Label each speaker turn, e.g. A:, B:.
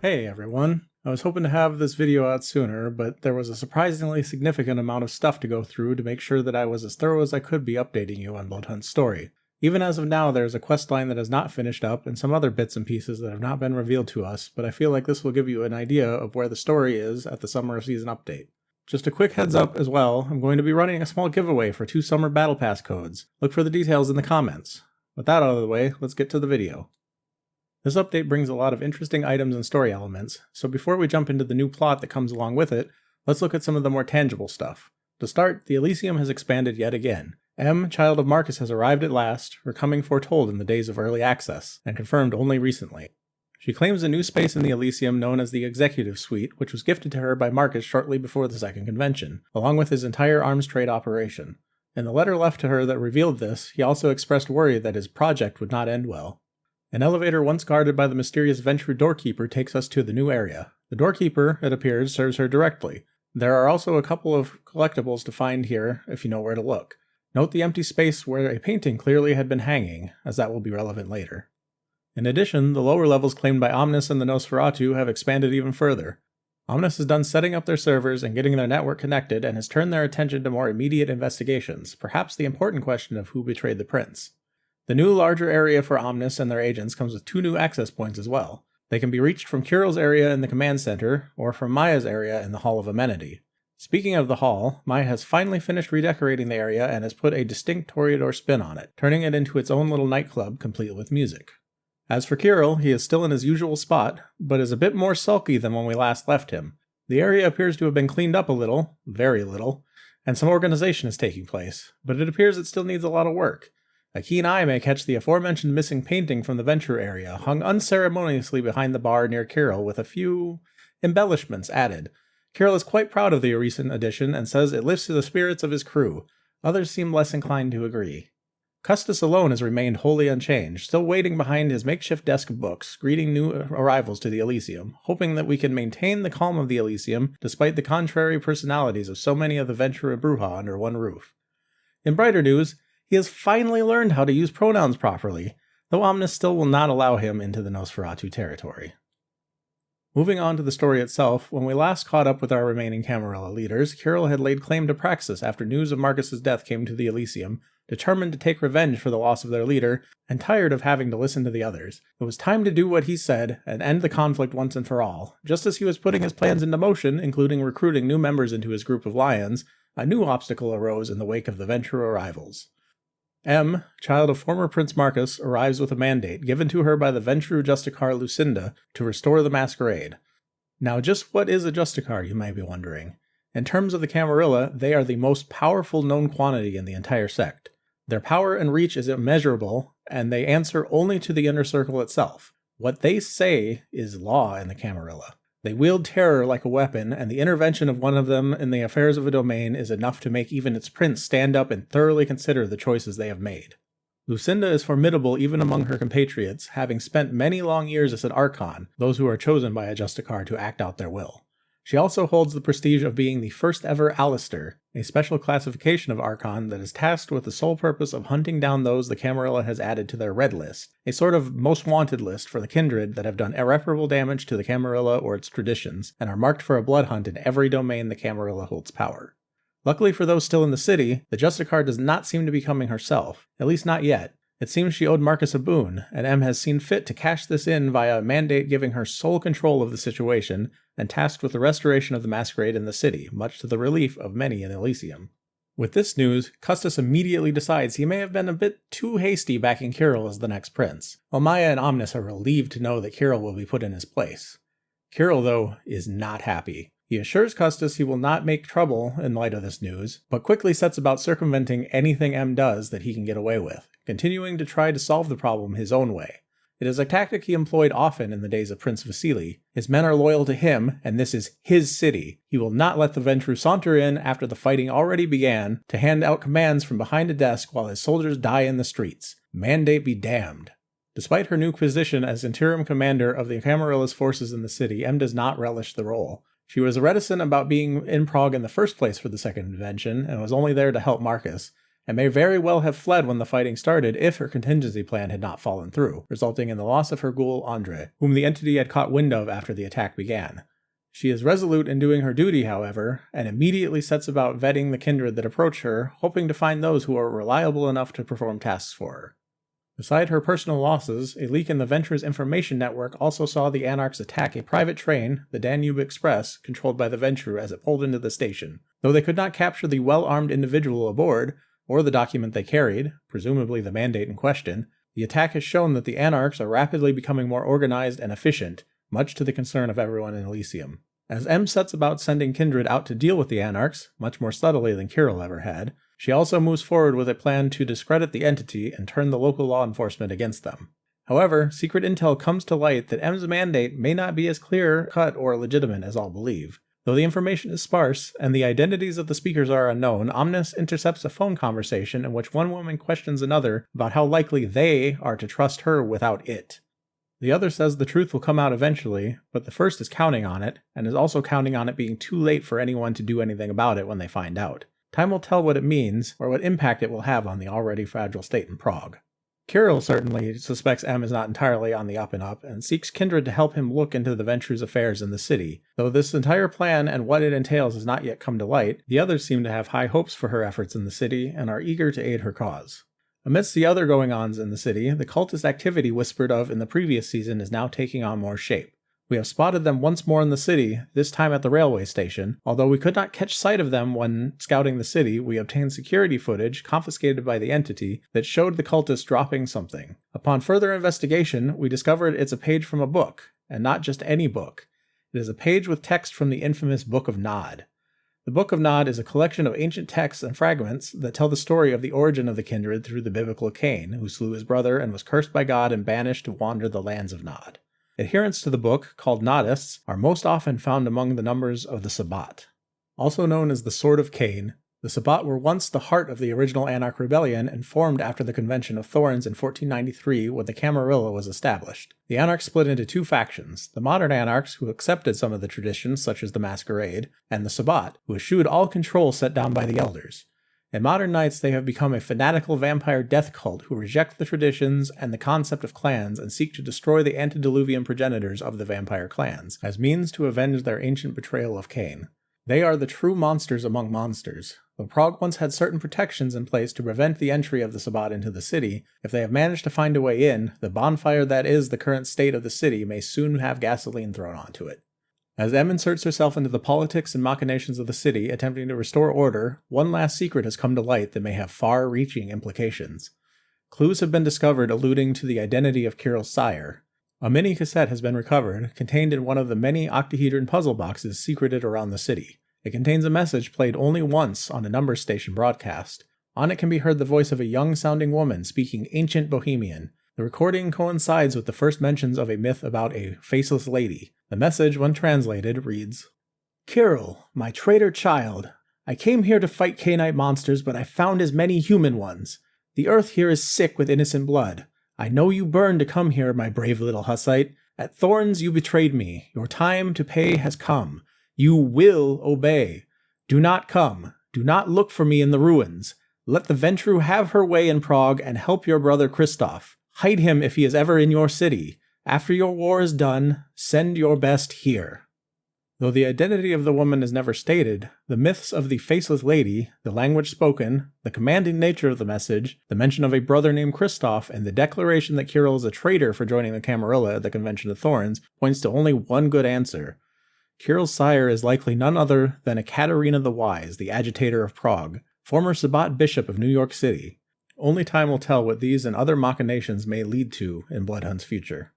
A: Hey everyone, I was hoping to have this video out sooner, but there was a surprisingly significant amount of stuff to go through to make sure that I was as thorough as I could be updating you on Bloodhunt's story. Even as of now, there is a questline that is not finished up and some other bits and pieces that have not been revealed to us, but I feel like this will give you an idea of where the story is at the summer season update. Just a quick heads up as well, I'm going to be running a small giveaway for 2 summer battle pass codes. Look for the details in the comments. With that out of the way, let's get to the video. This update brings a lot of interesting items and story elements, so before we jump into the new plot that comes along with it, let's look at some of the more tangible stuff. To start, the Elysium has expanded yet again. M, child of Marcus, has arrived at last, her coming foretold in the days of early access, and confirmed only recently. She claims a new space in the Elysium known as the Executive Suite, which was gifted to her by Marcus shortly before the second convention, along with his entire arms trade operation. In the letter left to her that revealed this, he also expressed worry that his project would not end well. An elevator once guarded by the mysterious Ventru doorkeeper takes us to the new area. The doorkeeper, it appears, serves her directly. There are also a couple of collectibles to find here if you know where to look. Note the empty space where a painting clearly had been hanging, as that will be relevant later. In addition, the lower levels claimed by Omnis and the Nosferatu have expanded even further. Omnis is done setting up their servers and getting their network connected and has turned their attention to more immediate investigations, perhaps the important question of who betrayed the prince. The new larger area for Omnis and their agents comes with 2 new access points as well. They can be reached from Kirill's area in the command center, or from Maya's area in the Hall of Amenity. Speaking of the hall, Maya has finally finished redecorating the area and has put a distinct Toreador spin on it, turning it into its own little nightclub complete with music. As for Kirill, he is still in his usual spot, but is a bit more sulky than when we last left him. The area appears to have been cleaned up a little, very little, and some organization is taking place, but it appears it still needs a lot of work. A keen eye may catch the aforementioned missing painting from the Ventru area, hung unceremoniously behind the bar near Kirill with a few embellishments added. Kirill is quite proud of the recent addition and says it lifts the spirits of his crew. Others seem less inclined to agree. Custis alone has remained wholly unchanged, still waiting behind his makeshift desk of books, greeting new arrivals to the Elysium, hoping that we can maintain the calm of the Elysium despite the contrary personalities of so many of the Ventru and Brujah under one roof. In brighter news, he has finally learned how to use pronouns properly, though Omnis still will not allow him into the Nosferatu territory. Moving on to the story itself, when we last caught up with our remaining Camarilla leaders, Kirill had laid claim to Praxis after news of Marcus's death came to the Elysium, determined to take revenge for the loss of their leader, and tired of having to listen to the others. It was time to do what he said and end the conflict once and for all. Just as he was putting his plans into motion, including recruiting new members into his group of lions, a new obstacle arose in the wake of the Ventru arrivals. M, child of former Prince Marcus, arrives with a mandate given to her by the Ventru Justicar Lucinda to restore the Masquerade. Now, just what is a Justicar, you may be wondering? In terms of the Camarilla, they are the most powerful known quantity in the entire sect. Their power and reach is immeasurable, and they answer only to the inner circle itself. What they say is law in the Camarilla. They wield terror like a weapon, and the intervention of one of them in the affairs of a domain is enough to make even its prince stand up and thoroughly consider the choices they have made. Lucinda is formidable even among her compatriots, having spent many long years as an Archon, those who are chosen by a Justicar to act out their will. She also holds the prestige of being the first ever Alistair, a special classification of Archon that is tasked with the sole purpose of hunting down those the Camarilla has added to their red list, a sort of most wanted list for the Kindred that have done irreparable damage to the Camarilla or its traditions, and are marked for a blood hunt in every domain the Camarilla holds power. Luckily for those still in the city, the Justicar does not seem to be coming herself, at least not yet. It seems she owed Marcus a boon, and M has seen fit to cash this in via a mandate giving her sole control of the situation, and tasked with the restoration of the Masquerade in the city, much to the relief of many in Elysium. With this news, Custis immediately decides he may have been a bit too hasty backing Kirill as the next prince, while Maya and Omnis are relieved to know that Kirill will be put in his place. Kirill, though, is not happy. He assures Custis he will not make trouble in light of this news, but quickly sets about circumventing anything M does that he can get away with, continuing to try to solve the problem his own way. It is a tactic he employed often in the days of Prince Vasily. His men are loyal to him, and this is his city. He will not let the Ventru saunter in after the fighting already began to hand out commands from behind a desk while his soldiers die in the streets. Mandate be damned. Despite her new position as interim commander of the Camarilla's forces in the city, M does not relish the role. She was reticent about being in Prague in the first place for the second convention, and was only there to help Marcus, and may very well have fled when the fighting started if her contingency plan had not fallen through, resulting in the loss of her ghoul Andre, whom the entity had caught wind of after the attack began. She is resolute in doing her duty, however, and immediately sets about vetting the kindred that approach her, hoping to find those who are reliable enough to perform tasks for her. Beside her personal losses, a leak in the Venture's information network also saw the Anarchs attack a private train, the Danube Express, controlled by the Venture as it pulled into the station. Though they could not capture the well-armed individual aboard, or the document they carried, presumably the mandate in question, the attack has shown that the Anarchs are rapidly becoming more organized and efficient, much to the concern of everyone in Elysium. As M sets about sending Kindred out to deal with the Anarchs, much more subtly than Kirill ever had, she also moves forward with a plan to discredit the entity and turn the local law enforcement against them. However, secret intel comes to light that M's mandate may not be as clear-cut or legitimate as all believe. Though the information is sparse, and the identities of the speakers are unknown, Omnis intercepts a phone conversation in which one woman questions another about how likely they are to trust her without it. The other says the truth will come out eventually, but the first is counting on it, and is also counting on it being too late for anyone to do anything about it when they find out. Time will tell what it means, or what impact it will have on the already fragile state in Prague. Kirill certainly suspects M is not entirely on the up and up, and seeks Kindred to help him look into the Venture's affairs in the city. Though this entire plan and what it entails has not yet come to light, the others seem to have high hopes for her efforts in the city, and are eager to aid her cause. Amidst the other goings-ons in the city, the cultist activity whispered of in the previous season is now taking on more shape. We have spotted them once more in the city, this time at the railway station. Although we could not catch sight of them when scouting the city, we obtained security footage, confiscated by the entity, that showed the cultists dropping something. Upon further investigation, we discovered it's a page from a book, and not just any book. It is a page with text from the infamous Book of Nod. The Book of Nod is a collection of ancient texts and fragments that tell the story of the origin of the kindred through the biblical Cain, who slew his brother and was cursed by God and banished to wander the lands of Nod. Adherents to the book, called Nodists, are most often found among the numbers of the Sabbat. Also known as the Sword of Cain, the Sabbat were once the heart of the original Anarch rebellion and formed after the Convention of Thorns in 1493 when the Camarilla was established. The Anarchs split into two factions, the modern Anarchs, who accepted some of the traditions such as the Masquerade, and the Sabbat, who eschewed all control set down by the Elders. In modern nights, they have become a fanatical vampire death cult who reject the traditions and the concept of clans and seek to destroy the antediluvian progenitors of the vampire clans, as means to avenge their ancient betrayal of Cain. They are the true monsters among monsters. Though Prague once had certain protections in place to prevent the entry of the Sabbat into the city, if they have managed to find a way in, the bonfire that is the current state of the city may soon have gasoline thrown onto it. As M inserts herself into the politics and machinations of the city, attempting to restore order, one last secret has come to light that may have far-reaching implications. Clues have been discovered alluding to the identity of Kirill's sire. A mini-cassette has been recovered, contained in one of the many octahedron puzzle boxes secreted around the city. It contains a message played only once on a number station broadcast. On it can be heard the voice of a young-sounding woman speaking ancient Bohemian. The recording coincides with the first mentions of a myth about a faceless lady. The message, when translated, reads, "Kirill, my traitor child, I came here to fight Cainite monsters, but I found as many human ones. The earth here is sick with innocent blood. I know you burned to come here, my brave little Hussite. At Thorns you betrayed me. Your time to pay has come. You will obey. Do not come. Do not look for me in the ruins. Let the Ventru have her way in Prague and help your brother Christoph. Hide him if he is ever in your city. After your war is done, send your best here." Though the identity of the woman is never stated, the myths of the faceless lady, the language spoken, the commanding nature of the message, the mention of a brother named Christoph, and the declaration that Kirill is a traitor for joining the Camarilla at the Convention of Thorns points to only one good answer. Kirill's sire is likely none other than a Katerina the Wise, the agitator of Prague, former Sabbat bishop of New York City. Only time will tell what these and other machinations may lead to in Bloodhunt's future.